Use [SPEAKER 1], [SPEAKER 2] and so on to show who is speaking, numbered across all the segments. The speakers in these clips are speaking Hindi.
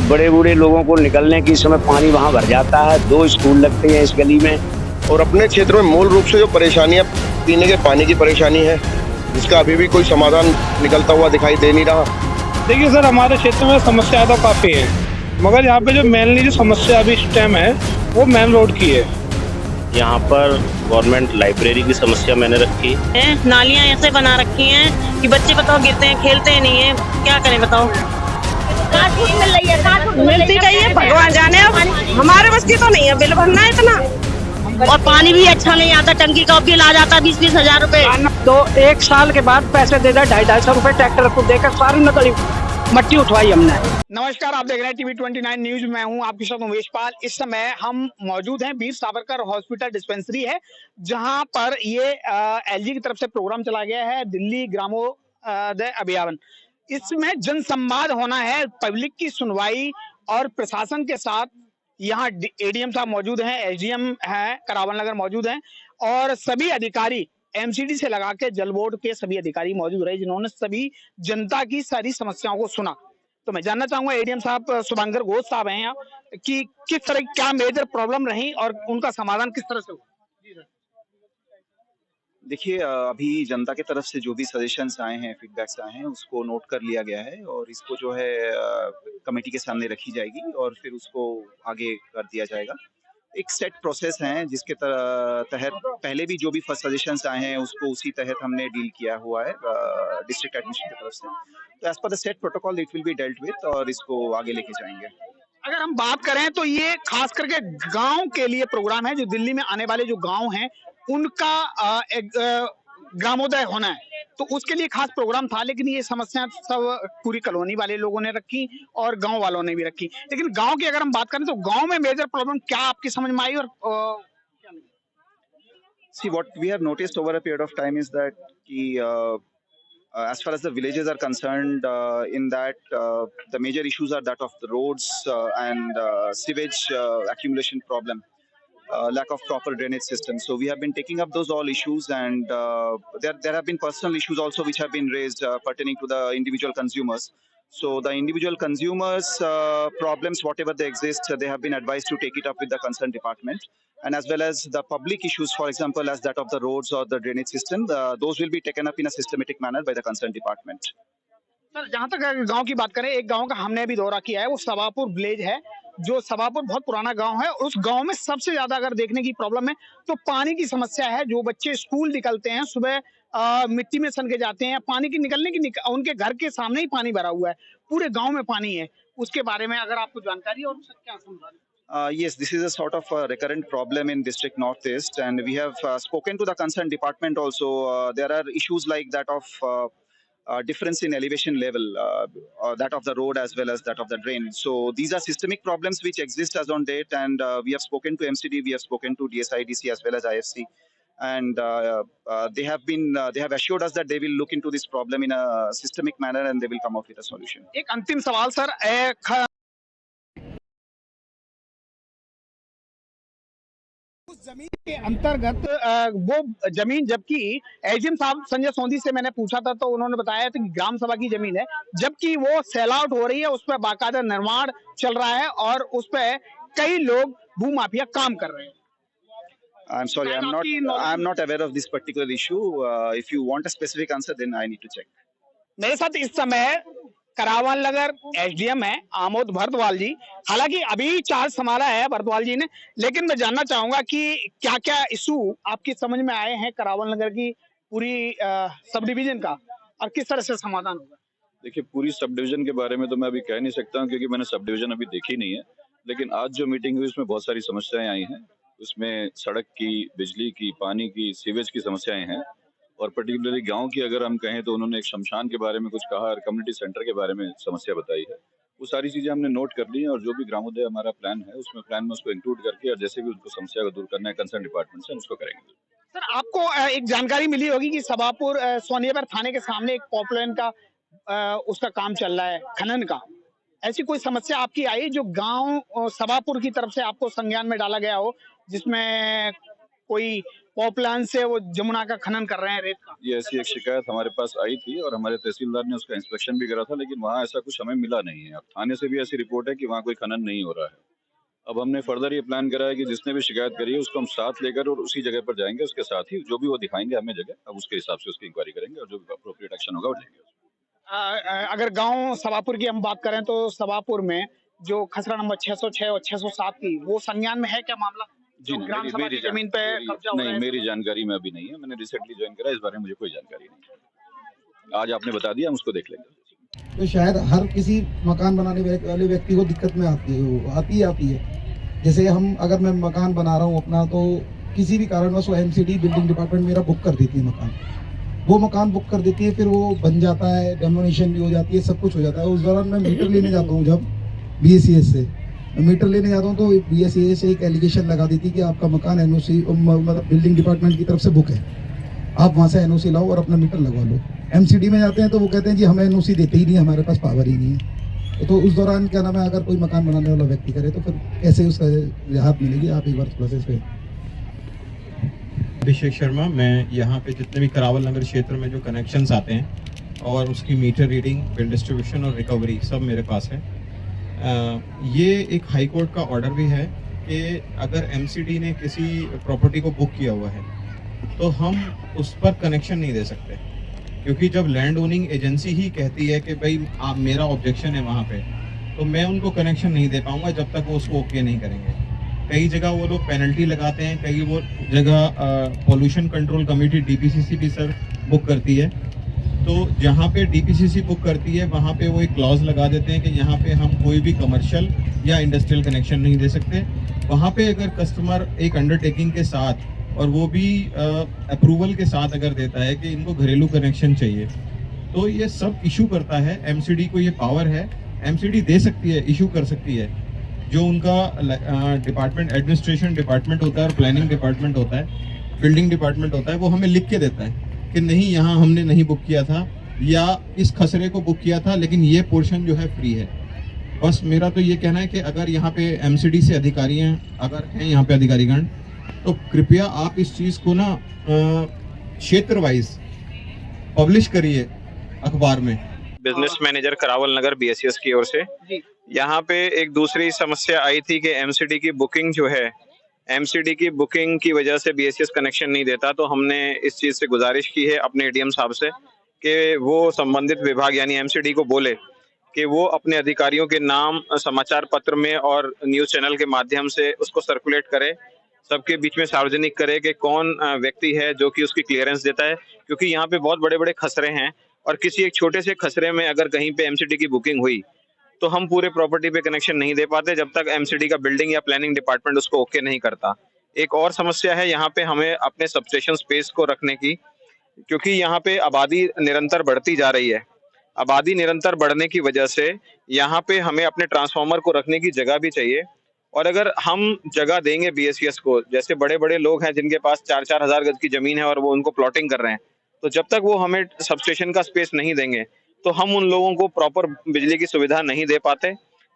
[SPEAKER 1] बड़े बूढ़े लोगों को निकलने के समय पानी वहाँ भर जाता है। 2 स्कूल लगते हैं इस गली में।
[SPEAKER 2] और अपने क्षेत्र में मूल रूप से जो परेशानियां पीने के पानी की परेशानी है, जिसका अभी भी कोई समाधान निकलता हुआ दिखाई दे नहीं रहा।
[SPEAKER 3] देखिए सर, हमारे क्षेत्र में समस्या तो काफ़ी है, मगर यहाँ पे जो मेनली जो समस्या अभी इस टाइम है वो मेन रोड की है।
[SPEAKER 4] यहाँ पर गवर्नमेंट लाइब्रेरी की समस्या मैंने रखी
[SPEAKER 5] है। नालियाँ ऐसे बना रखी हैं कि बच्चे बताओ गिरते हैं, खेलते हैं नहीं है, क्या करें बताओ।
[SPEAKER 6] मिल रही है,
[SPEAKER 5] मिलती कहीं है, भगवान जाने। अब हमारे बस की तो नहीं है बिल भरना है इतना, और पानी भी अच्छा नहीं आता। टंकी का बिल आ जाता 20-20 हजार रुपए।
[SPEAKER 7] तो 1 साल के बाद पैसे दे दे 250-250 रुपए ट्रैक्टर को देकर सारी नकली मट्टी उठवाई हमने।
[SPEAKER 8] नमस्कार, आप देख रहे हैं टीवी 29 न्यूज। मैं हूं आपके साथ उमेश पाल। इस समय हम मौजूद हैं वीर सावरकर हॉस्पिटल डिस्पेंसरी है, जहां पर ये एलजी की तरफ से प्रोग्राम चला गया है, दिल्ली ग्रामोदय अभियान। इसमें जन संवाद होना है, पब्लिक की सुनवाई और प्रशासन के साथ। यहाँ एडीएम साहब मौजूद हैं, एसडीएम है करावन नगर मौजूद हैं, और सभी अधिकारी एमसीडी से लगा के जल बोर्ड के सभी अधिकारी मौजूद रहे, जिन्होंने सभी जनता की सारी समस्याओं को सुना। तो मैं जानना चाहूंगा एडीएम साहब शुभंकर घोष साहब हैं यहाँ, कि किस तरह क्या मेजर प्रॉब्लम रही और उनका समाधान किस तरह से हुआ।
[SPEAKER 9] देखिए, अभी जनता की तरफ से जो भी सजेशंस आए हैं, फीडबैक्स आए हैं, उसको नोट कर लिया गया है और इसको जो है कमेटी के सामने रखी जाएगी और फिर उसको आगे कर दिया जाएगा। एक सेट प्रोसेस है जिसके तहत पहले भी जो भी फर्स्ट सजेशंस आए हैं उसको उसी तहत हमने डील किया हुआ है डिस्ट्रिक्ट एडमिनिस्ट्रेशन की तरफ से। तो as per the set protocol it will be dealt with और इसको आगे लेके जाएंगे।
[SPEAKER 8] अगर हम बात करें तो ये खास करके गांव के लिए प्रोग्राम है, जो दिल्ली में आने वाले जो गांव हैं उनका ग्रामोदय होना है, तो उसके लिए खास प्रोग्राम था। लेकिन ये समस्या सब पूरी कॉलोनी वाले लोगों ने रखी और गांव वालों ने भी रखी। लेकिन गांव की अगर हम बात करें तो गांव में मेजर प्रॉब्लम क्या आपकी समझ में आई और
[SPEAKER 9] See, what we have noticed over a period of time is that as far as the villages are concerned, in that the major issues are that of the roads and sewage accumulation problem, lack of proper drainage system. So we have been taking up those all issues, and there have been personal issues also which have been raised pertaining to the individual consumers. So the individual consumers problems, whatever they exist, they have been advised to take it up with the concerned department, and as well as the public issues, for example, as that of the roads or the drainage system, those will be taken up in a systematic manner by the concerned department.
[SPEAKER 8] Sir, जहाँ तक गांव की बात करें, एक गांव का हमने भी दौरा किया है, वो सवापुर विलेज है। जो सवापुर बहुत पुराना गांव है, उस गांव में सबसे ज्यादा अगर देखने की प्रॉब्लम है तो पानी की समस्या है। जो बच्चे स्कूल निकलते हैं सुबह मिट्टी में सन के जाते हैं, पानी की निकलने की उनके घर के सामने ही पानी भरा हुआ है, पूरे गांव में पानी है। उसके बारे में अगर आपको जानकारी और क्या समझ।
[SPEAKER 9] Yes, this is a sort of a recurrent problem in District Northeast, and we have spoken to the concerned department also. There are issues like that of difference in elevation level, that of the road as well as that of the drain. So these are systemic problems which exist as on date, and we have spoken to MCD, we have spoken to DSIDC as well as IFC, and they have assured us that they will look into this problem in a systemic manner and they will come up with a solution.
[SPEAKER 8] एक अंतिम सवाल सर, उस जमीन के अंतर्गत वो जमीन, जबकि एजीएम साहब संजय सोंधी से मैंने पूछा था तो उन्होंने बताया था कि ग्राम सभा की जमीन है, जबकि वो सेल आउट हो रही है, उस पर बाकायदा निर्माण चल रहा है और उस पर कई लोग भूमाफिया काम कर रहे हैं।
[SPEAKER 9] I'm sorry, I'm not aware of this particular issue. If you want a specific answer, then I need to check.
[SPEAKER 8] मेरे साथ इस समय करावन नगर एसडीएम है आमोद भरद्वाल जी। हालांकि अभी चार्ज संभाला है भरद्वाल जी ने, लेकिन मैं जानना चाहूंगा कि क्या क्या इशू आपकी समझ में आए हैं करावन नगर की पूरी सब डिवीजन का, और किस तरह से समाधान होगा।
[SPEAKER 10] देखिए, पूरी सब डिवीजन के बारे में तो मैं अभी कह नहीं सकता हूँ, क्योंकि मैंने सब डिवीजन अभी देखी नहीं है। लेकिन आज जो मीटिंग हुई उसमें बहुत सारी समस्याएं आई हैं। उसमें सड़क की, बिजली की, पानी की, सीवेज की समस्याएं हैं, और पर्टिकुलरली गांव की अगर हम कहें तो उन्होंने एक शमशान के बारे में कुछ कहा और कम्युनिटी सेंटर के बारे में समस्या बताई है। वो सारी चीजें हमने नोट कर ली हैं, और जो भी ग्रामोदय हमारा प्लान है उसमें प्लान में उसको इंक्लूड करके और जैसे भी उनको समस्या को दूर करना है कंसर्न डिपार्टमेंट से, हम उसको करेंगे।
[SPEAKER 8] सर, आपको एक जानकारी मिली होगी कि सभापुर सोनियापुर थाने के सामने एक पॉपुलर का उसका काम चल रहा है, खनन का। ऐसी कोई समस्या आपकी आई जो गांव सभापुर की तरफ से आपको संज्ञान में डाला गया हो, जिसमें कोई पावर प्लांट से वो जमुना का खनन कर रहे हैं, रेत का।
[SPEAKER 10] ये ऐसी एक शिकायत हमारे पास आई थी और हमारे तहसीलदार ने उसका इंस्पेक्शन भी करा था, लेकिन वहाँ ऐसा कुछ हमें मिला नहीं है। अब थाने से भी ऐसी रिपोर्ट है कि वहाँ कोई खनन नहीं हो रहा है। अब हमने फर्दर ये प्लान करा है कि जिसने भी शिकायत करी है उसको हम साथ लेकर और उसी जगह पर जाएंगे, उसके साथ ही जो भी वो दिखाएंगे हमें जगह, अब उसके हिसाब से उसकी इंक्वायरी करेंगे और जो भी अप्रोप्रिएट एक्शन होगा वो लेंगे।
[SPEAKER 8] अगर गांव सभापुर की हम बात करें तो सभापुर में जो खसरा नंबर 606 और 607 की वो संज्ञान में है क्या मामला?
[SPEAKER 10] जी नहीं,
[SPEAKER 8] ग्राम सभा की जमीन पे कब्जा हो रहा है?
[SPEAKER 10] मेरी जानकारी में अभी नहीं है। मैंने रिसेंटली ज्वाइन करा, इस बारे में मुझे कोई जानकारी नहीं है। आज आपने बता दिया, हम उसको देख लेंगे।
[SPEAKER 11] तो शायद हर किसी मकान बनाने वाले व्यक्ति को दिक्कत में आती है। जैसे अगर मैं मकान बना रहा हूँ अपना, तो किसी भी कारणवश वो एमसीडी बिल्डिंग डिपार्टमेंट मेरा बुक कर देती है मकान। वो मकान बुक कर देती है, फिर वो बन जाता है, डेमोलिशन भी हो जाती है, सब कुछ हो जाता है। उस दौरान मैं मीटर लेने जाता हूँ, जब BSES से मीटर लेने जाता हूँ तो BSES एक एलिगेशन लगा देती है कि आपका मकान NOC मतलब बिल्डिंग डिपार्टमेंट की तरफ से बुक है, आप वहाँ से NOC लाओ और अपना मीटर लगवा लो। MCD में जाते हैं तो वो कहते हैं जी हमें NOC देते ही नहीं, हमारे पास पावर ही नहीं है। तो उस दौरान क्या नाम है, अगर कोई मकान बनाने वाला व्यक्ति करे तो फिर कैसे उसका राहत मिलेगी? आप एक बार थोड़ा सा इस पे।
[SPEAKER 12] अभिषेक शर्मा, मैं यहाँ पे जितने भी करावल नगर क्षेत्र में जो कनेक्शंस आते हैं और उसकी मीटर रीडिंग, बिल डिस्ट्रीब्यूशन और रिकवरी सब मेरे पास है। ये एक हाई कोर्ट का ऑर्डर भी है कि अगर MCD ने किसी प्रॉपर्टी को बुक किया हुआ है तो हम उस पर कनेक्शन नहीं दे सकते, क्योंकि जब लैंड ओनिंग एजेंसी ही कहती है कि भाई आप मेरा ऑब्जेक्शन है वहाँ पे, तो मैं उनको कनेक्शन नहीं दे पाऊंगा जब तक वो उसको ओके नहीं करेंगे। कई जगह वो लोग पेनल्टी लगाते हैं, कई वो जगह पोल्यूशन कंट्रोल कमेटी DPCC भी सर बुक करती है। तो जहाँ पे DPCC बुक करती है वहाँ पे वो एक क्लॉज लगा देते हैं कि यहाँ पे हम कोई भी कमर्शियल या इंडस्ट्रियल कनेक्शन नहीं दे सकते। वहाँ पे अगर कस्टमर एक अंडरटेकिंग के साथ और वो भी अप्रूवल के साथ अगर देता है कि इनको घरेलू कनेक्शन चाहिए, तो ये सब इशू करता है। MCD को ये पावर है, MCD दे सकती है, इशू कर सकती है। जो उनका डिपार्टमेंट, एडमिनिस्ट्रेशन डिपार्टमेंट होता है और प्लानिंग डिपार्टमेंट होता है, बिल्डिंग डिपार्टमेंट होता है, वो हमें लिख के देता है कि नहीं यहाँ हमने नहीं बुक किया था या इस खसरे को बुक किया था, लेकिन ये पोर्शन जो है फ्री है। बस मेरा तो ये कहना है कि अगर यहाँ पे MCD से अधिकारी हैं, अगर हैं यहाँ पे अधिकारीगण, तो कृपया आप इस चीज़ को ना क्षेत्र वाइज पब्लिश करिए अखबार में।
[SPEAKER 13] बिजनेस मैनेजर करावल नगर BSES की ओर से यहाँ पे एक दूसरी समस्या आई थी कि MCD की बुकिंग जो है, MCD की बुकिंग की वजह से BSES कनेक्शन नहीं देता। तो हमने इस चीज़ से गुजारिश की है अपने ADM साहब से कि वो संबंधित विभाग यानी MCD को बोले कि वो अपने अधिकारियों के नाम समाचार पत्र में और न्यूज़ चैनल के माध्यम से उसको सर्कुलेट करे, सबके बीच में सार्वजनिक करे कि कौन व्यक्ति है जो कि उसकी क्लियरेंस देता है। क्योंकि यहाँ पे बहुत बड़े बड़े खसरे हैं और किसी एक छोटे से खसरे में अगर कहीं पे MCD की बुकिंग हुई तो हम पूरे प्रॉपर्टी पे कनेक्शन नहीं दे पाते जब तक MCD का बिल्डिंग या प्लानिंग डिपार्टमेंट उसको ओके नहीं करता। एक और समस्या है यहाँ पे हमें अपने सबस्टेशन स्पेस को रखने की, क्योंकि यहाँ पे आबादी निरंतर बढ़ती जा रही है। आबादी निरंतर बढ़ने की वजह से यहाँ पे हमें अपने ट्रांसफार्मर को रखने की जगह भी चाहिए। और अगर हम जगह देंगे BSES को, जैसे बड़े बड़े लोग हैं जिनके पास 4-4 हज़ार गज की जमीन है और वो उनको प्लॉटिंग कर रहे हैं, तो जब तक वो हमें सबस्टेशन का स्पेस नहीं देंगे तो हम उन लोगों को प्रॉपर बिजली की सुविधा नहीं दे पाते।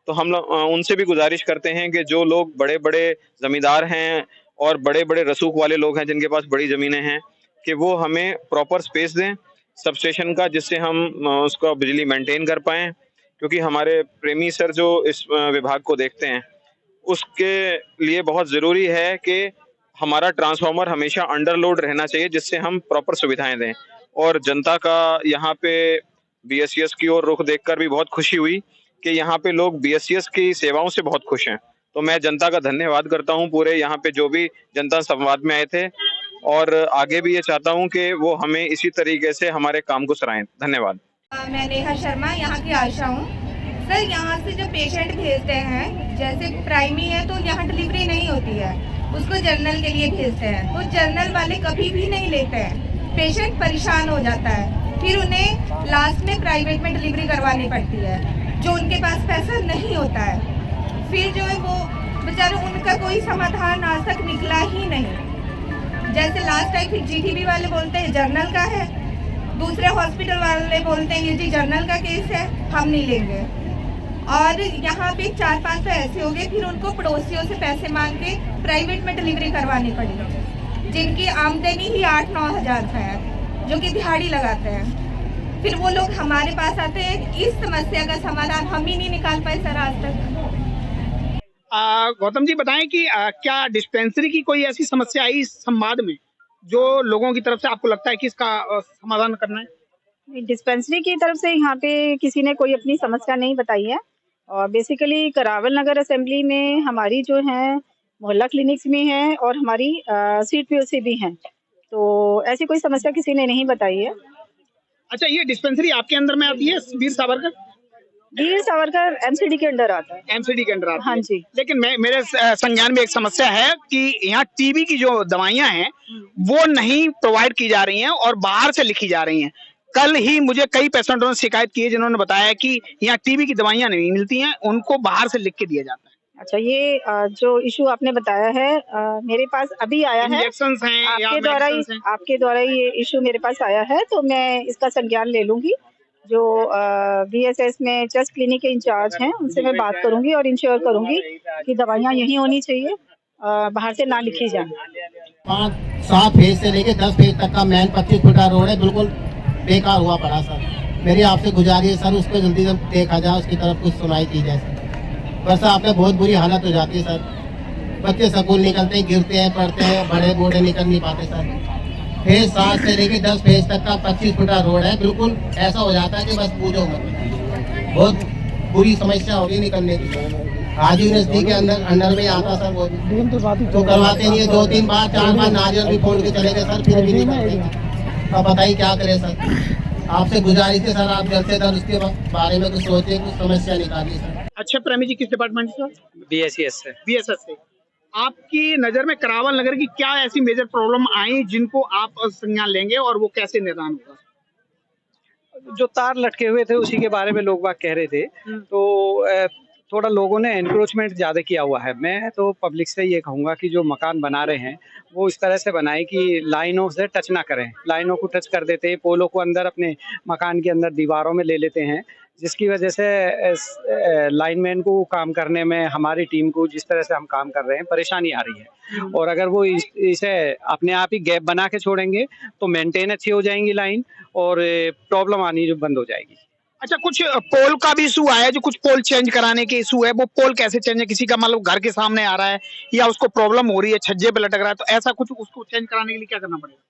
[SPEAKER 13] तो हम उनसे भी गुजारिश करते हैं कि जो लोग बड़े बड़े जमींदार हैं और बड़े बड़े रसूख वाले लोग हैं जिनके पास बड़ी ज़मीनें हैं, कि वो हमें प्रॉपर स्पेस दें सबस्टेशन का, जिससे हम उसका बिजली मेंटेन कर पाएँ। क्योंकि हमारे प्रेमी सर जो इस विभाग को देखते हैं, उसके लिए बहुत ज़रूरी है कि हमारा ट्रांसफार्मर हमेशा अंडरलोड रहना चाहिए, जिससे हम प्रॉपर सुविधाएं दें। और जनता का यहाँ पे BSES की ओर रुख देखकर भी बहुत खुशी हुई कि यहाँ पे लोग BSES की सेवाओं से बहुत खुश हैं। तो मैं जनता का धन्यवाद करता हूँ, पूरे यहाँ पे जो भी जनता संवाद में आए थे, और आगे भी ये चाहता हूँ कि वो हमें इसी तरीके से हमारे काम को सराहें। धन्यवाद।
[SPEAKER 6] मैं नेहा शर्मा यहाँ की आशा हूँ। सर, यहाँ से जो पेशेंट भेजते हैं, जैसे प्राइमरी है तो यहाँ डिलीवरी नहीं होती है, उसको जर्नल के लिए भेजते हैं, तो जर्नल वाले कभी भी नहीं लेते हैं। पेशेंट परेशान हो जाता है, फिर उन्हें लास्ट में प्राइवेट में डिलीवरी करवानी पड़ती है, जो उनके पास पैसा नहीं होता है। फिर जो है वो बेचारे, उनका कोई समाधान आज तक निकला ही नहीं। जैसे लास्ट टाइम फिर GTB वाले बोलते हैं जर्नल का है, दूसरे हॉस्पिटल वाले बोलते हैं ये जी जर्नल का केस है, हम नहीं लेंगे। और यहाँ पे 4-5 तो ऐसे हो गए, फिर उनको पड़ोसियों से पैसे मांग के प्राइवेट में डिलीवरी करवानी पड़ी। जिनकी आमदनी ही 8-9 हज़ार है, जो कि दिहाड़ी लगाते हैं। फिर वो लोग हमारे पास आते हैं, इस समस्या का समाधान हम ही नहीं निकाल पाए सर आज तक।
[SPEAKER 8] गौतम जी बताएं कि क्या डिस्पेंसरी की कोई ऐसी समस्या आई इस संवाद में जो लोगों की तरफ से आपको लगता है कि इसका समाधान करना है?
[SPEAKER 14] डिस्पेंसरी की तरफ से यहाँ पे किसी ने कोई अपनी समस्या नहीं बताई है, और बेसिकली करावल नगर असेंबली में हमारी जो है मोहल्ला क्लिनिक्स भी हैं और हमारी सीट पीओसी भी हैं, तो ऐसी कोई समस्या किसी ने नहीं बताई है।
[SPEAKER 8] अच्छा, ये डिस्पेंसरी आपके अंदर में आती है वीर सावरकर?
[SPEAKER 14] वीर सावरकर एमसीडी के अंडर आता है।
[SPEAKER 8] एमसीडी के अंडर आता है,
[SPEAKER 14] हाँ जी।
[SPEAKER 8] लेकिन मेरे संज्ञान में एक समस्या है कि यहाँ टीबी की जो दवाइयाँ हैं वो नहीं प्रोवाइड की जा रही हैं और बाहर से लिखी जा रही हैं। कल ही मुझे कई पेशेंटों ने शिकायत की है जिन्होंने बताया कि यहाँ टीबी की दवाइयाँ नहीं मिलती हैं, उनको बाहर से लिख के दिया जाता है।
[SPEAKER 14] अच्छा, ये जो इशू आपने बताया है मेरे पास अभी आया है,
[SPEAKER 8] इंजेक्शंस हैं या
[SPEAKER 14] आपके द्वारा ही ये इशू मेरे पास आया है, तो मैं इसका संज्ञान ले लूंगी। जो बीएसएस में चेस्ट क्लिनिक के इंचार्ज हैं उनसे मैं बात करूंगी और इंश्योर करूंगी कि दवाइयाँ यहीं होनी चाहिए, बाहर से ना लिखी जाए।
[SPEAKER 15] 5-7 फेज से लेके 10 फेज तक का मैन 25 फुटा रोड है, बिल्कुल बेकार हुआ पड़ा सर। मेरी आपसे गुजारिश है सर, उसको जल्दी से देखा जाए, उसकी तरफ कुछ सुनाई की जाए। बस आपने बहुत बुरी हालत हो जाती है सर, बच्चे स्कूल निकलते हैं, गिरते हैं, पढ़ते हैं, बड़े बूढ़े निकल नहीं पाते सर। फेज 7 से लेके 10 फेज तक का 25 फुटा रोड है, बिल्कुल ऐसा हो जाता है कि बस पूछो मत। बहुत बुरी समस्या होगी निकलने की। आज यूनिवर्सिटी के अंदर में आता सर, वो तो करवाते नहीं है। 2-3 बार 4 बार नारियल भी फोड़ के चले गए सर, फिर भी नहीं करते। अब बताइए क्या करें सर। आपसे गुजारिश है सर, आप जल्द से जल्द उसके बारे में कुछ सोचे, कुछ समस्या निकालिए सर।
[SPEAKER 8] अच्छा प्रेमी जी, किस डिपार्टमेंट से?
[SPEAKER 13] बीएसएस से।
[SPEAKER 8] बीएसएस से। आपकी नजर में करावल नगर की क्या ऐसी मेजर प्रॉब्लम आई जिनको आप संज्ञान लेंगे और वो कैसे निदान होगा?
[SPEAKER 7] जो तार लटके हुए थे उसी के बारे में लोग बात कह रहे थे, तो थोड़ा लोगों ने एनक्रोचमेंट ज़्यादा किया हुआ है। मैं तो पब्लिक से ये कहूँगा कि जो मकान बना रहे हैं वो इस तरह से बनाए कि लाइनों से टच ना करें। लाइनों को टच कर देते हैं, पोलों को अंदर अपने मकान के अंदर दीवारों में ले लेते हैं, जिसकी वजह से लाइनमैन को काम करने में, हमारी टीम को जिस तरह से हम काम कर रहे हैं, परेशानी आ रही है। और अगर वो इसे अपने आप ही गैप बना के छोड़ेंगे तो मेंटेन अच्छी हो जाएंगी लाइन और प्रॉब्लम आनी जो बंद हो जाएगी।
[SPEAKER 8] अच्छा, कुछ पोल का भी इशू आया है, जो कुछ पोल चेंज कराने के इशू है, वो पोल कैसे चेंज है? किसी का मतलब घर के सामने आ रहा है या उसको प्रॉब्लम हो रही है, छज्जे पे लटक रहा है, तो ऐसा कुछ उसको चेंज कराने के लिए क्या करना पड़ेगा?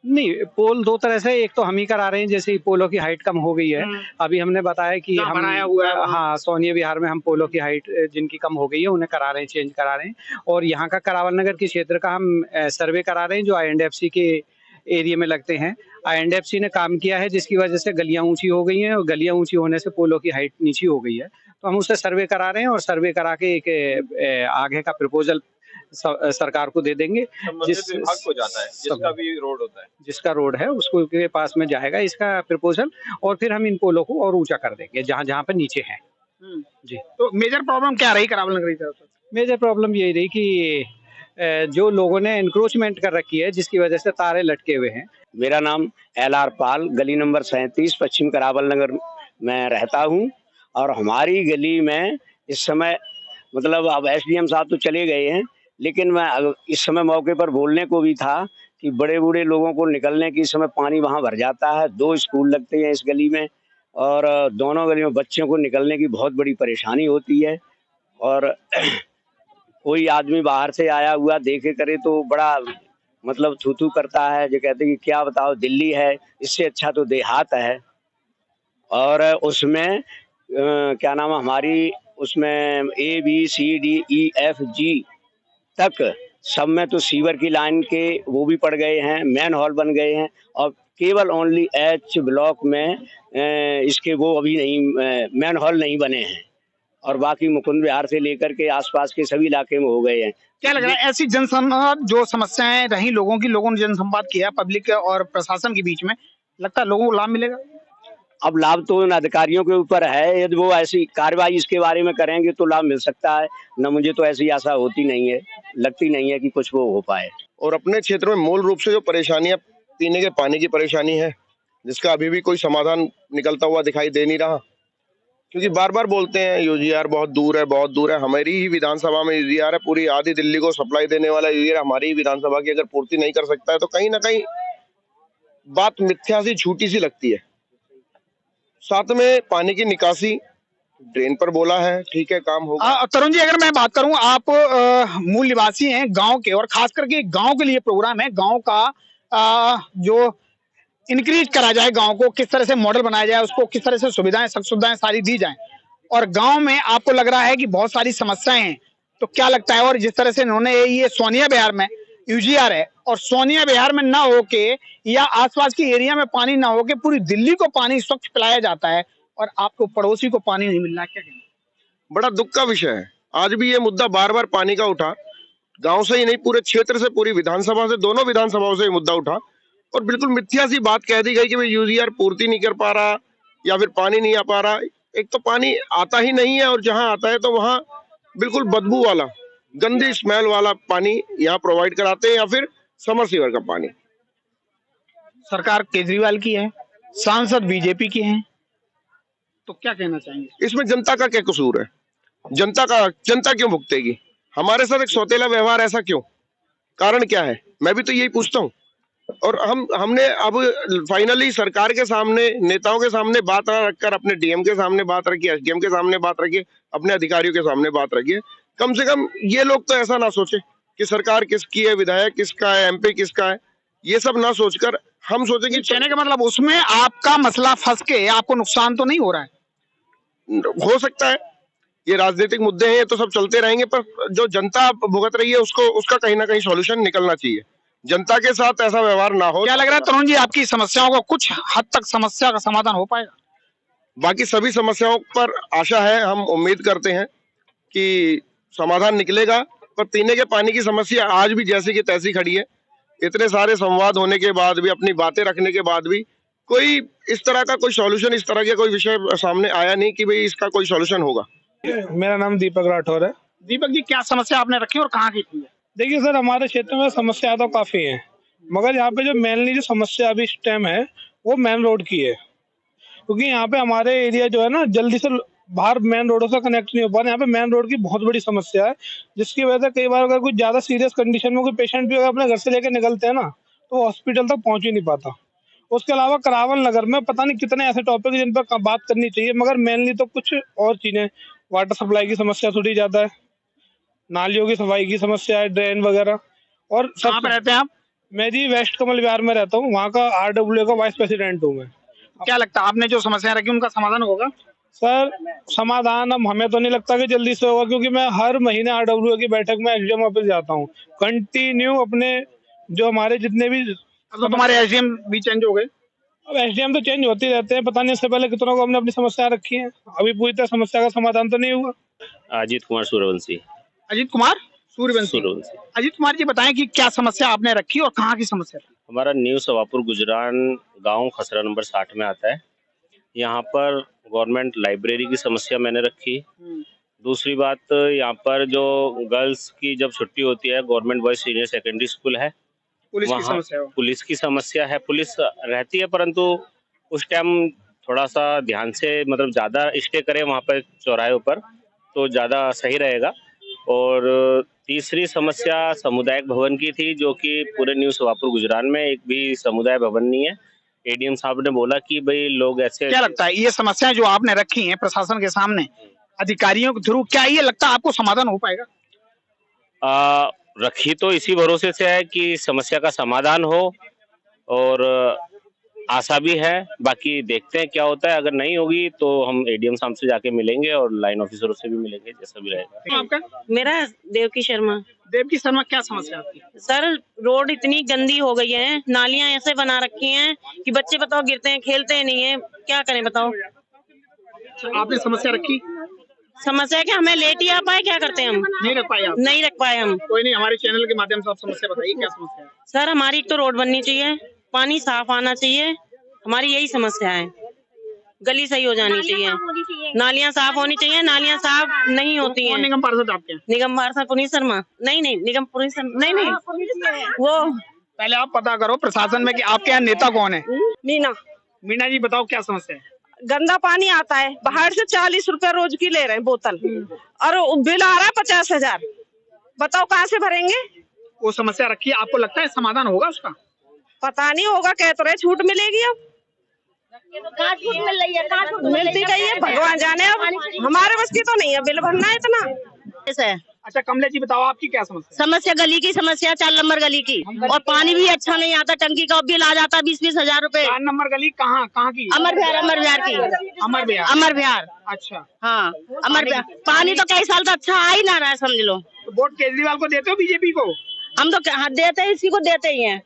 [SPEAKER 7] नहीं, पोल दो तरह से, एक तो हम ही करा रहे हैं, जैसे पोलों की हाइट कम हो गई है। अभी हमने बताया कि हम
[SPEAKER 8] बनाया हुआ है,
[SPEAKER 7] हाँ, सोनिया विहार में हम पोलों की हाइट जिनकी कम हो गई है उन्हें करा रहे हैं, चेंज करा रहे हैं। और यहाँ का करावल नगर के क्षेत्र का हम सर्वे करा रहे हैं, जो INDFC के एरिया में लगते हैं। INDFC ने काम किया है जिसकी वजह से गलियां ऊंची हो गई हैं और गलियां ऊंची होने से पोलों की हाइट नीची हो गई है, तो हम उससे सर्वे करा रहे हैं और सर्वे करा के एक आगे का प्रपोजल सरकार को दे देंगे।
[SPEAKER 10] जिस विभाग को जाता है, जिसका भी रोड होता है,
[SPEAKER 7] जिसका रोड है उसको के पास में जाएगा इसका प्रपोजल, और फिर हम इन पोलों को और ऊंचा कर देंगे जहाँ जहाँ पे नीचे है। जी,
[SPEAKER 8] तो मेजर प्रॉब्लम क्या रही करावल नगर की तरफ से?
[SPEAKER 7] मेजर प्रॉब्लम यही रही कि जो लोगों ने एनक्रोचमेंट कर रखी है जिसकी वजह से तारे लटके हुए हैं।
[SPEAKER 1] मेरा नाम LR पाल, गली नंबर 37, पश्चिम करावल नगर में रहता हूँ। और हमारी गली में इस समय मतलब अब SDM साहब तो चले गए हैं, लेकिन मैं इस समय मौके पर बोलने को भी था कि बड़े बूढ़े लोगों को निकलने के समय पानी वहाँ भर जाता है। 2 स्कूल लगते हैं इस गली में और दोनों गलियों में बच्चों को निकलने की बहुत बड़ी परेशानी होती है। और कोई आदमी बाहर से आया हुआ देखे करे तो बड़ा मतलब थू करता है, जो कहते हैं कि क्या बताओ दिल्ली है, इससे अच्छा तो देहात है। और उसमें क्या नाम है, हमारी उसमें ABCDEFG तक सब में तो सीवर की लाइन के वो भी पड़ गए हैं, मैन हॉल बन गए हैं, और केवल ओनली H ब्लॉक में इसके वो अभी नहीं मैन हॉल नहीं बने हैं, और बाकी मुकुंद विहार से लेकर के आसपास के सभी इलाके में हो गए हैं।
[SPEAKER 8] क्या लग रहा है ऐसी जनसंवाद जो समस्याएं रही लोगों की, लोगों ने जनसंवाद किया पब्लिक और प्रशासन के बीच में, लगता है लोगों को लाभ मिलेगा?
[SPEAKER 1] अब लाभ तो उन अधिकारियों के ऊपर है, यदि वो ऐसी कार्रवाई इसके बारे में करेंगे तो लाभ मिल सकता है, न मुझे तो ऐसी आशा होती नहीं है, लगती नहीं है कि कुछ वो हो पाए।
[SPEAKER 2] और अपने क्षेत्र में मूल रूप से जो परेशानियां पीने के पानी की परेशानी है, जिसका अभी भी कोई समाधान निकलता हुआ दिखाई दे नहीं रहा, क्योंकि बार बार बोलते हैं यूजीआर बहुत दूर है, बहुत दूर है। हमारी ही विधानसभा में यूजीआर है, पूरी आधी दिल्ली को सप्लाई देने वाला यूजीआर हमारी ही विधानसभा की अगर पूर्ति नहीं कर सकता है तो कहीं ना कहीं बात मिथ्या सी, झूठी सी लगती है। साथ में पानी की निकासी ड्रेन पर बोला है, ठीक है, काम होगा।
[SPEAKER 8] तरुण जी, अगर मैं बात करूं, आप मूल निवासी हैं गांव के, और खास करके गांव के लिए प्रोग्राम है। गांव का जो इंक्रीज करा जाए, गांव को किस तरह से मॉडल बनाया जाए, उसको किस तरह से सुविधाएं, सब सुविधाएं सारी दी जाएं, और गांव में आपको लग रहा है कि बहुत सारी समस्याएं हैं, तो क्या लगता है? और जिस तरह से इन्होंने ये सोनिया विहार में यूजीआर है, और सोनिया विहार में ना होके या आसपास के एरिया में पानी ना होके पूरी दिल्ली को पानी स्वच्छ पिलाया जाता है, और आपको पड़ोसी को पानी नहीं मिल रहा, क्या कहना?
[SPEAKER 2] बड़ा दुख का विषय है। आज भी ये मुद्दा बार बार पानी का उठा, गांव से ही नहीं पूरे क्षेत्र से, पूरी विधानसभा से, दोनों विधानसभाओं से ये मुद्दा उठा, और बिल्कुल मिथ्या सी बात कह दी गई कि भाई यूजीआर पूर्ति नहीं कर पा रहा या फिर पानी नहीं आ पा रहा। एक तो पानी आता ही नहीं है, और जहां आता है तो वहां बिल्कुल बदबू वाला, गंदी स्मेल वाला पानी यहाँ प्रोवाइड कराते हैं, या फिर समरसीवर का पानी।
[SPEAKER 8] सरकार केजरीवाल की है, सांसद बीजेपी की हैं, तो क्या कहना चाहेंगे?
[SPEAKER 2] इसमें जनता का क्या कसूर है? जनता क्यों भुगतेगी? हमारे साथ एक सौतेला व्यवहार, ऐसा क्यों? कारण क्या है? मैं भी तो यही पूछता हूँ। और हमने अब फाइनली सरकार के सामने, नेताओं के सामने बात रखकर, अपने डीएम के सामने बात रखी, एसडीएम के सामने बात रखी, अपने अधिकारियों के सामने बात रखी है। कम से कम ये लोग तो ऐसा ना सोचे कि सरकार किसकी है, विधायक किसका है, एमपी किसका है, ये सब ना सोचकर हम सोचेंगे।
[SPEAKER 8] कहने का मतलब उसमें आपका मसला फंस के आपको नुकसान तो नहीं हो रहा है?
[SPEAKER 2] हो सकता है, ये राजनीतिक मुद्दे हैं, ये तो सब चलते रहेंगे, पर जो जनता भुगत रही है उसका कहीं ना कहीं सॉल्यूशन निकलना चाहिए। जनता के साथ ऐसा व्यवहार ना हो।
[SPEAKER 8] क्या लग रहा है तरुण जी, आपकी समस्याओं का कुछ हद तक समस्या का समाधान हो पाएगा?
[SPEAKER 2] बाकी सभी समस्याओं पर आशा है, हम उम्मीद करते हैं कि समाधान निकलेगा, पर पीने के पानी की समस्या आज भी जैसी की तैसी खड़ी है। इतने सारे संवाद होने के बाद भी, अपनी बातें रखने के बाद भी कोई इस तरह का कोई सॉल्यूशन, इस तरह का कोई विषय सामने आया नहीं कि भाई इसका कोई सॉल्यूशन होगा।
[SPEAKER 3] मेरा नाम दीपक राठौर है।
[SPEAKER 8] दीपक जी, क्या समस्या आपने रखी और कहाँ की थी?
[SPEAKER 3] देखिए सर, हमारे क्षेत्र में समस्या तो काफी है, मगर यहाँ पे जो मेनली जो समस्या अभी इस टाइम है वो मेन रोड की है। क्योंकि यहाँ पे हमारे एरिया जो है ना, जल्दी से बाहर मेन रोडों से कनेक्ट नहीं हो पा रहे। यहाँ पे मेन रोड की बहुत बड़ी समस्या है, जिसकी वजह से कई बार अगर कोई ज्यादा सीरियस कंडीशन में कोई पेशेंट भी अगर अपने घर से लेकर निकलते हैं ना, तो हॉस्पिटल तक पहुंच ही नहीं पाता। उसके अलावा करावल नगर में पता नहीं कितने ऐसे टॉपिक जिन पर बात करनी चाहिए, मगर मेनली तो कुछ और चीजें, वाटर सप्लाई की समस्या थोड़ी ज्यादा है, नालियों की सफाई की समस्या है, ड्रेन वगैरह। और
[SPEAKER 8] कहाँ पे रहते हैं आप?
[SPEAKER 3] मैं जी वेस्ट कमल विहार में रहता हूँ, वहाँ का आरडब्ल्यू का वाइस प्रेसिडेंट हूँ मैं।
[SPEAKER 8] क्या लगता है, आपने जो समस्या रखी उनका समाधान होगा?
[SPEAKER 3] सर, समाधान अब हमें तो नहीं लगता कि जल्दी से होगा, क्योंकि मैं हर महीने आरडब्ल्यू की बैठक में एसडीएम ऑफिस जाता हूँ कंटिन्यू। अपने जो हमारे जितने भी,
[SPEAKER 8] अब तो तुम्हारे एसडीएम भी चेंज हो गए।
[SPEAKER 3] अब एसडीएम तो चेंज होते रहते हैं, पता नहीं इससे पहले कितनों को हमने अपनी समस्या रखी है, अभी पूरी तरह समस्या का समाधान तो नहीं हुआ।
[SPEAKER 4] अजीत कुमार सूर्यवंशी।
[SPEAKER 8] अजीत कुमार सूर्यवंशी। अजीत कुमार जी, बताएं कि क्या समस्या आपने रखी और कहाँ की समस्या थी?
[SPEAKER 4] हमारा न्यू सवापुर गुजरान गांव खसरा नंबर 60 में आता है। यहाँ पर गवर्नमेंट लाइब्रेरी की समस्या मैंने रखी। दूसरी बात, यहाँ पर जो गर्ल्स की जब छुट्टी होती है, government boys senior secondary school है,
[SPEAKER 8] पुलिस की समस्या है।
[SPEAKER 4] पुलिस की समस्या है। पुलिस रहती है, परंतु उस टाइम थोड़ा सा ध्यान से, मतलब ज्यादा स्टे करें वहाँ पर चौराहे पर, तो ज्यादा सही रहेगा। और तीसरी समस्या सामुदायिक भवन की थी, जो कि पूरे न्यू सवापुर गुजरान में एक भी समुदाय भवन नहीं है। एडीएम साहब ने बोला कि भाई लोग ऐसे।
[SPEAKER 8] क्या लगता है, ये समस्याएं जो आपने रखी हैं प्रशासन के सामने अधिकारियों के थ्रू, क्या ये लगता है आपको समाधान हो पाएगा?
[SPEAKER 4] रखी तो इसी भरोसे से है कि समस्या का समाधान हो, और आशा भी है। बाकी देखते हैं क्या होता है। अगर नहीं होगी तो हम एडीएम साहब से जाके मिलेंगे और लाइन ऑफिसरों से भी मिलेंगे, जैसा भी रहेगा।
[SPEAKER 8] आपका?
[SPEAKER 5] मेरा देवकी शर्मा।
[SPEAKER 8] देवकी शर्मा, क्या समस्या आपकी?
[SPEAKER 5] सर, रोड इतनी गंदी हो गई है, नालियां ऐसे बना रखी हैं कि बच्चे बताओ गिरते हैं, खेलते नहीं है, क्या करें बताओ?
[SPEAKER 8] आपने समस्या रखी?
[SPEAKER 5] समस्या है कि हमें लेट ही आ पाए, क्या करते हैं हम?
[SPEAKER 8] नहीं रख पाए आप?
[SPEAKER 5] नहीं रख पाए हम।
[SPEAKER 8] कोई नहीं, हमारे चैनल के माध्यम से आप समस्या बताइए, क्या समस्या है?
[SPEAKER 5] सर, हमारी एक तो रोड बननी चाहिए, पानी साफ आना चाहिए, हमारी यही समस्या है। गली सही हो जानी चाहिए, नालियां साफ होनी चाहिए, नालियां साफ नहीं होती हैं।
[SPEAKER 8] निगम पार्षद आपके?
[SPEAKER 5] निगम पार्षद पुनीत शर्मा। नहीं, निगम पुनीत शर्मा नहीं, वो
[SPEAKER 8] पहले आप पता करो प्रशासन में कि आपके यहाँ नेता कौन है।
[SPEAKER 5] मीना।
[SPEAKER 8] मीना जी, बताओ क्या समस्या है?
[SPEAKER 16] गंदा पानी आता है, बाहर से 40 रुपए रोज की ले रहे हैं बोतल, और बिल आ रहा है 50,000। बताओ कहाँ से भरेंगे?
[SPEAKER 8] वो समस्या रखी है, आपको लगता है समाधान होगा उसका?
[SPEAKER 16] पता नहीं होगा, कह तो रहे छूट मिलेगी। अब
[SPEAKER 17] कहाँ छूट मिल रही है? कहाँ छूट
[SPEAKER 16] मिलती रही है, भगवान जाने। अब हमारे बस की तो नहीं है बिल भरना इतना।
[SPEAKER 8] अच्छा कमलेश जी बताओ आपकी क्या समस्या?
[SPEAKER 17] समस्या गली की समस्या, 4 नंबर गली की, और पानी भी अच्छा नहीं आता, टंकी का बिल आ जाता 20-20 हजार रुपए।
[SPEAKER 8] 4 नंबर गली कहाँ की?
[SPEAKER 17] अमर बिहार की। अमर बिहार।
[SPEAKER 8] अच्छा
[SPEAKER 17] हाँ, अमर बिहार। पानी तो कई साल से अच्छा आ ही ना रहा है, समझ लो।
[SPEAKER 8] तो वोट केजरीवाल को देते हो बीजेपी को?
[SPEAKER 17] हम तो देते हैं, इसी को देते ही हैं।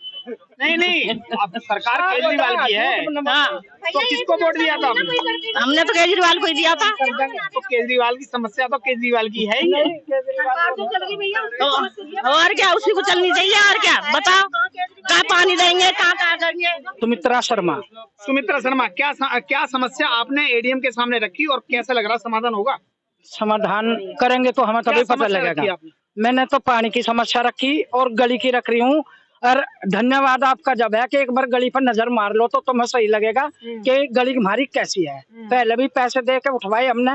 [SPEAKER 8] नहीं अब सरकार केजरीवाल की है।
[SPEAKER 17] हाँ,
[SPEAKER 8] तो किसको वोट दिया था?
[SPEAKER 17] हमने तो केजरीवाल को ही दिया था।
[SPEAKER 8] तो केजरीवाल की समस्या तो केजरीवाल की है ही।
[SPEAKER 17] और क्या, उसी को चलनी चाहिए। और क्या बताओ, कहाँ पानी देंगे, कहाँ करेंगे?
[SPEAKER 8] सुमित्रा शर्मा, क्या समस्या आपने एडीएम के सामने रखी और कैसा लग रहा समाधान होगा?
[SPEAKER 7] समाधान करेंगे तो हमें तभी पता लगेगा। मैंने तो पानी की समस्या रखी और गली की रख रही हूँ। और धन्यवाद आपका जब है कि एक बार गली पर नजर मार लो तो तुम्हें सही लगेगा कि गली हमारी कैसी है। पहले भी पैसे दे के उठवाए हमने,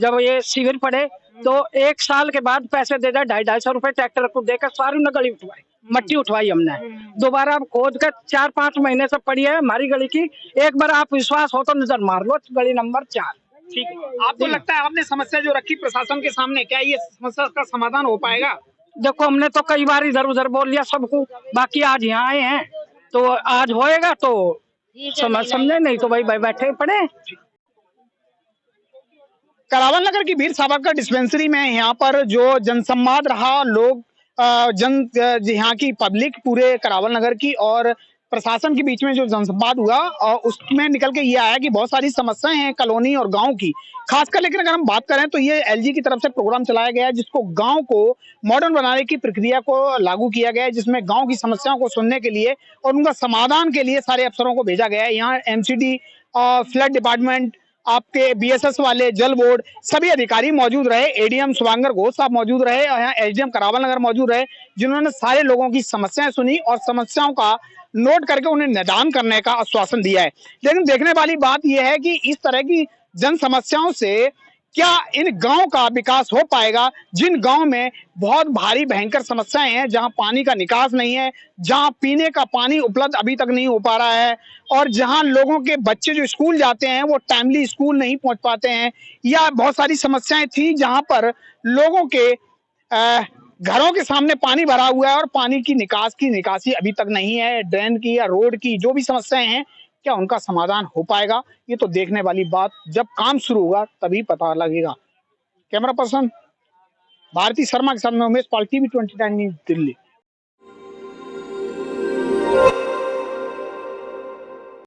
[SPEAKER 7] जब ये शिविर पड़े तो 1 साल के बाद पैसे दे दिए, 250 रुपए ट्रैक्टर को देकर सारी गली उठवाई, मट्टी उठवाई हमने। दोबारा अब खोद कर 4-5 महीने से पड़ी है हमारी गली की। एक बार आप विश्वास हो तो नजर मार लो, गली नंबर 4।
[SPEAKER 8] ठीक है, आपको लगता है आपने समस्या जो रखी प्रशासन के सामने, क्या ये समस्या का समाधान हो पाएगा?
[SPEAKER 7] देखो हमने तो कई बार इधर उधर बोल लिया सबको, बाकी आज यहाँ आए हैं तो आज होएगा तो समझे, नहीं तो भाई बैठे पड़े।
[SPEAKER 8] करावल नगर की वीर सावरकर डिस्पेंसरी में यहाँ पर जो जनसंवाद रहा, लोग यहाँ की पब्लिक पूरे करावल नगर की और प्रशासन के बीच में जो जनसंवाद हुआ और उसमें निकल के ये आया कि बहुत सारी समस्याएं हैं कॉलोनी और गांव की, खासकर। लेकिन अगर हम बात करें तो ये एलजी की तरफ से प्रोग्राम चलाया गया है जिसको गांव को मॉडर्न बनाने की प्रक्रिया को लागू किया गया है, जिसमें गांव की समस्याओं को सुनने के लिए और उनका समाधान के लिए सारे अफसरों को भेजा गया है। यहाँ एमसीडी, फ्लड डिपार्टमेंट, आपके बीएसएस वाले, जल बोर्ड, सभी अधिकारी मौजूद रहे। एडीएम शुभांकर घोष साहब मौजूद रहे और यहाँ एसडीएम करावल नगर मौजूद रहे, जिन्होंने सारे लोगों की समस्याएं सुनी और समस्याओं का नोट करके उन्हें निदान करने का आश्वासन दिया है। लेकिन देखने वाली बात यह है कि इस तरह की जन समस्याओं से क्या इन गांव का विकास हो पाएगा, जिन गांव में बहुत भारी भयंकर समस्याएं हैं, जहां पानी का निकास नहीं है, जहां पीने का पानी उपलब्ध अभी तक नहीं हो पा रहा है, और जहां लोगों के बच्चे जो स्कूल जाते हैं वो टाइमली स्कूल नहीं पहुंच पाते हैं, या बहुत सारी समस्याएं थी जहां पर लोगों के घरों के सामने पानी भरा हुआ है और पानी की निकासी अभी तक नहीं है, ड्रेन की या रोड की जो भी समस्याएं हैं, क्या उनका समाधान हो पाएगा? ये तो देखने वाली बात, जब काम शुरू होगा तभी पता लगेगा। कैमरा पर्सन भारती शर्मा के साथ में उमेश पाल, TV 29 न्यूज़, दिल्ली।